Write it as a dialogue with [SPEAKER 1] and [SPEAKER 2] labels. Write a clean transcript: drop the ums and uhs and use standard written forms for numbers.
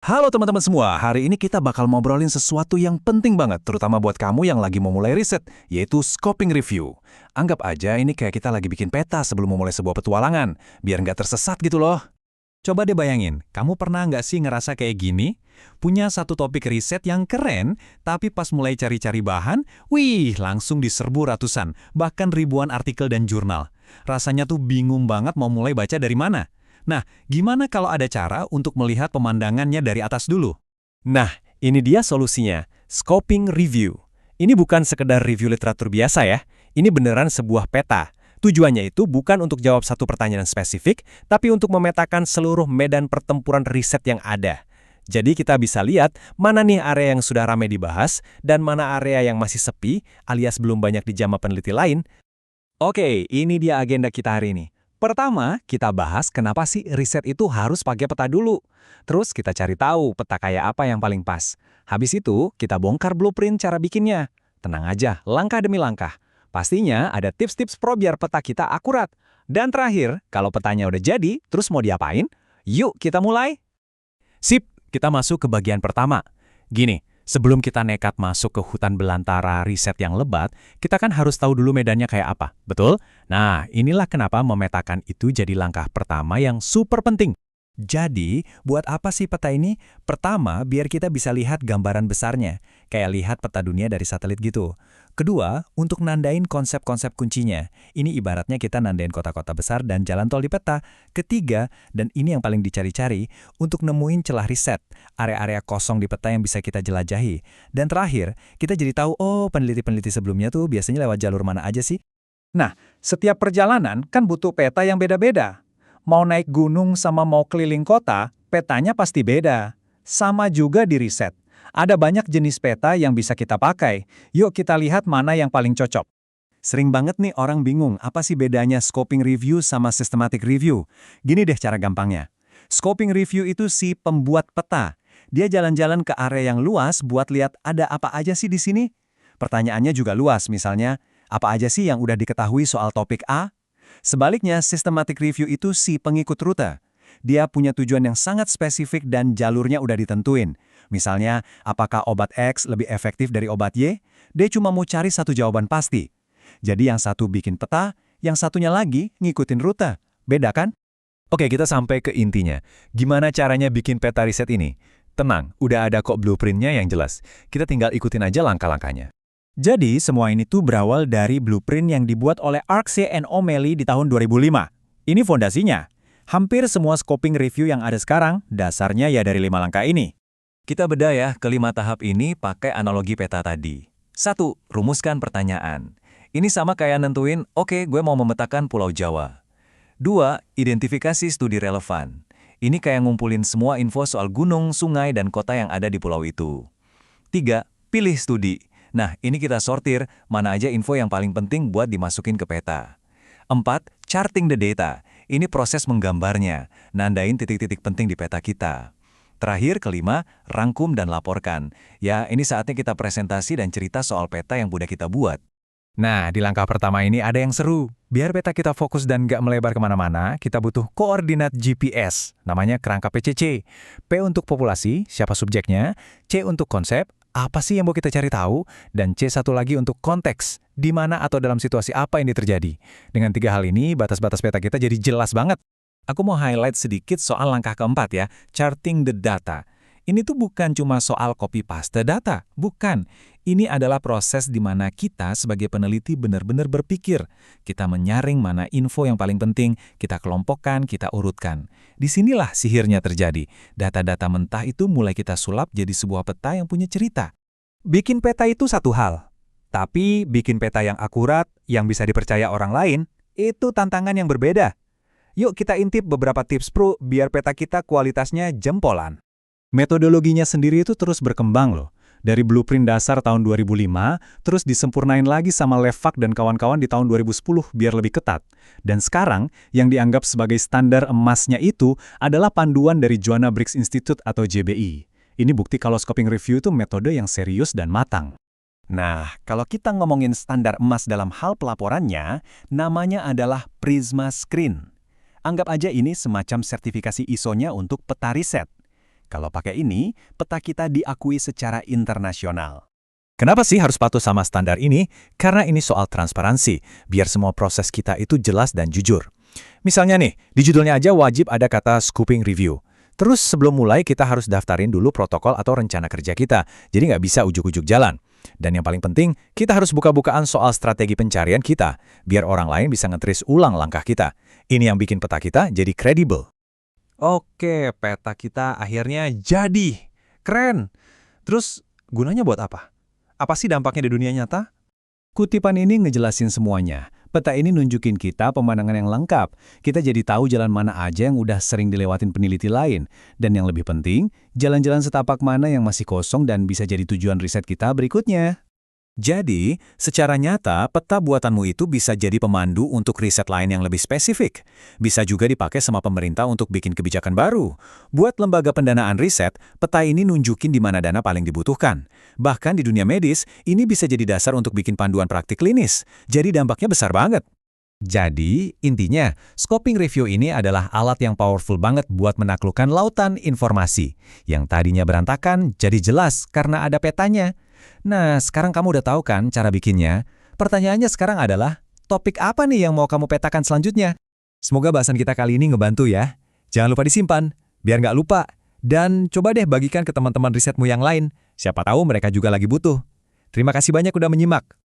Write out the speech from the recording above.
[SPEAKER 1] Halo teman-teman semua, hari ini kita bakal ngobrolin sesuatu yang penting banget, terutama buat kamu yang lagi mau mulai riset, yaitu scoping review. Anggap aja ini kayak kita lagi bikin peta sebelum memulai sebuah petualangan, biar nggak tersesat gitu loh.
[SPEAKER 2] Coba deh bayangin, kamu pernah nggak sih ngerasa kayak gini? Punya satu topik riset yang keren, tapi pas mulai cari-cari bahan, wih, langsung diserbu ratusan, bahkan ribuan artikel dan jurnal. Rasanya tuh bingung banget mau mulai baca dari mana. Nah, gimana kalau ada cara untuk melihat pemandangannya dari atas dulu?
[SPEAKER 3] Nah, ini dia solusinya, scoping review. Ini bukan sekedar review literatur biasa ya, ini beneran sebuah peta. Tujuannya itu bukan untuk jawab satu pertanyaan spesifik, tapi untuk memetakan seluruh medan pertempuran riset yang ada. Jadi kita bisa lihat mana nih area yang sudah ramai dibahas, dan mana area yang masih sepi, alias belum banyak dijamah peneliti lain.
[SPEAKER 2] Oke, ini dia agenda kita hari ini. Pertama, kita bahas kenapa sih riset itu harus pakai peta dulu. Terus kita cari tahu peta kayak apa yang paling pas. Habis itu, kita bongkar blueprint cara bikinnya. Tenang aja, langkah demi langkah. Pastinya ada tips-tips pro biar peta kita akurat. Dan terakhir, kalau petanya udah jadi, terus mau diapain? Yuk kita mulai!
[SPEAKER 3] Sip, kita masuk ke bagian pertama. Gini, sebelum kita nekat masuk ke hutan belantara riset yang lebat, kita kan harus tahu dulu medannya kayak apa, betul? Nah, inilah kenapa memetakan itu jadi langkah pertama yang super penting. Jadi, buat apa sih peta ini? Pertama, biar kita bisa lihat gambaran besarnya, kayak lihat peta dunia dari satelit gitu. Kedua, untuk nandain konsep-konsep kuncinya. Ini ibaratnya kita nandain kota-kota besar dan jalan tol di peta. Ketiga, dan ini yang paling dicari-cari, untuk nemuin celah riset, area-area kosong di peta yang bisa kita jelajahi. Dan terakhir, kita jadi tahu, oh peneliti-peneliti sebelumnya tuh biasanya lewat jalur mana aja sih?
[SPEAKER 2] Nah, setiap perjalanan kan butuh peta yang beda-beda. Mau naik gunung sama mau keliling kota, petanya pasti beda. Sama juga di riset. Ada banyak jenis peta yang bisa kita pakai. Yuk kita lihat mana yang paling cocok.
[SPEAKER 3] Sering banget nih orang bingung apa sih bedanya scoping review sama systematic review. Gini deh cara gampangnya. Scoping review itu si pembuat peta. Dia jalan-jalan ke area yang luas buat lihat ada apa aja sih di sini. Pertanyaannya juga luas, misalnya, apa aja sih yang udah diketahui soal topik A? Sebaliknya, systematic review itu si pengikut rute. Dia punya tujuan yang sangat spesifik dan jalurnya udah ditentuin. Misalnya, apakah obat X lebih efektif dari obat Y? Dia cuma mau cari satu jawaban pasti. Jadi yang satu bikin peta, yang satunya lagi ngikutin rute. Beda kan?
[SPEAKER 1] Oke, kita sampai ke intinya. Gimana caranya bikin peta riset ini? Tenang, udah ada kok blueprintnya yang jelas. Kita tinggal ikutin aja langkah-langkahnya.
[SPEAKER 2] Jadi, semua ini tuh berawal dari blueprint yang dibuat oleh Arksey and O'Malley di tahun 2005. Ini fondasinya. Hampir semua scoping review yang ada sekarang, dasarnya ya dari 5 langkah ini.
[SPEAKER 1] Kita bedah ya, kelima tahap ini pakai analogi peta tadi. 1. Rumuskan pertanyaan. Ini sama kayak nentuin, oke, gue mau memetakan Pulau Jawa. 2. Identifikasi studi relevan. Ini kayak ngumpulin semua info soal gunung, sungai, dan kota yang ada di pulau itu. 3. Pilih studi. Nah, ini kita sortir mana aja info yang paling penting buat dimasukin ke peta. 4. Charting the data. Ini proses menggambarnya, nandain titik-titik penting di peta kita. Terakhir, kelima, rangkum dan laporkan. Ya, ini saatnya kita presentasi dan cerita soal peta yang udah kita buat.
[SPEAKER 2] Nah, di langkah pertama ini ada yang seru. Biar peta kita fokus dan nggak melebar kemana-mana, kita butuh koordinat GPS, namanya kerangka PCC. P untuk populasi, siapa subjeknya, C untuk konsep, apa sih yang mau kita cari tahu, dan C satu lagi untuk konteks, di mana atau dalam situasi apa ini terjadi. Dengan 3 hal ini, batas-batas peta kita jadi jelas banget.
[SPEAKER 1] Aku mau highlight sedikit soal langkah keempat ya, charting the data. Ini tuh bukan cuma soal copy-paste data, bukan. Ini adalah proses di mana kita sebagai peneliti benar-benar berpikir. Kita menyaring mana info yang paling penting, kita kelompokkan, kita urutkan. Disinilah sihirnya terjadi. Data-data mentah itu mulai kita sulap jadi sebuah peta yang punya cerita.
[SPEAKER 2] Bikin peta itu satu hal. Tapi bikin peta yang akurat, yang bisa dipercaya orang lain, itu tantangan yang berbeda. Yuk kita intip beberapa tips pro biar peta kita kualitasnya jempolan. Metodologinya sendiri itu terus berkembang loh. Dari blueprint dasar tahun 2005, terus disempurnain lagi sama Levak dan kawan-kawan di tahun 2010 biar lebih ketat. Dan sekarang, yang dianggap sebagai standar emasnya itu adalah panduan dari Joanna Briggs Institute atau JBI. Ini bukti kalau scoping review itu metode yang serius dan matang.
[SPEAKER 3] Nah, kalau kita ngomongin standar emas dalam hal pelaporannya, namanya adalah Prisma Screen. Anggap aja ini semacam sertifikasi ISO-nya untuk peta riset. Kalau pakai ini, peta kita diakui secara internasional. Kenapa sih harus patuh sama standar ini? Karena ini soal transparansi, biar semua proses kita itu jelas dan jujur. Misalnya nih, di judulnya aja wajib ada kata scoping review. Terus sebelum mulai kita harus daftarin dulu protokol atau rencana kerja kita, jadi nggak bisa ujuk-ujuk jalan. Dan yang paling penting, kita harus buka-bukaan soal strategi pencarian kita, biar orang lain bisa ngetris ulang langkah kita. Ini yang bikin peta kita jadi kredibel.
[SPEAKER 2] Oke, peta kita akhirnya jadi. Keren. Terus gunanya buat apa? Apa sih dampaknya di dunia nyata?
[SPEAKER 3] Kutipan ini ngejelasin semuanya. Peta ini nunjukin kita pemandangan yang lengkap. Kita jadi tahu jalan mana aja yang udah sering dilewatin peneliti lain. Dan yang lebih penting, jalan-jalan setapak mana yang masih kosong dan bisa jadi tujuan riset kita berikutnya. Jadi, secara nyata, peta buatanmu itu bisa jadi pemandu untuk riset lain yang lebih spesifik. Bisa juga dipakai sama pemerintah untuk bikin kebijakan baru. Buat lembaga pendanaan riset, peta ini nunjukin di mana dana paling dibutuhkan. Bahkan di dunia medis, ini bisa jadi dasar untuk bikin panduan praktik klinis. Jadi dampaknya besar banget. Jadi, intinya, scoping review ini adalah alat yang powerful banget buat menaklukkan lautan informasi. Yang tadinya berantakan, jadi jelas karena ada petanya. Nah, sekarang kamu udah tahu kan cara bikinnya? Pertanyaannya sekarang adalah, topik apa nih yang mau kamu petakan selanjutnya? Semoga bahasan kita kali ini ngebantu ya. Jangan lupa disimpan, biar nggak lupa. Dan coba deh bagikan ke teman-teman risetmu yang lain. Siapa tahu mereka juga lagi butuh. Terima kasih banyak udah menyimak.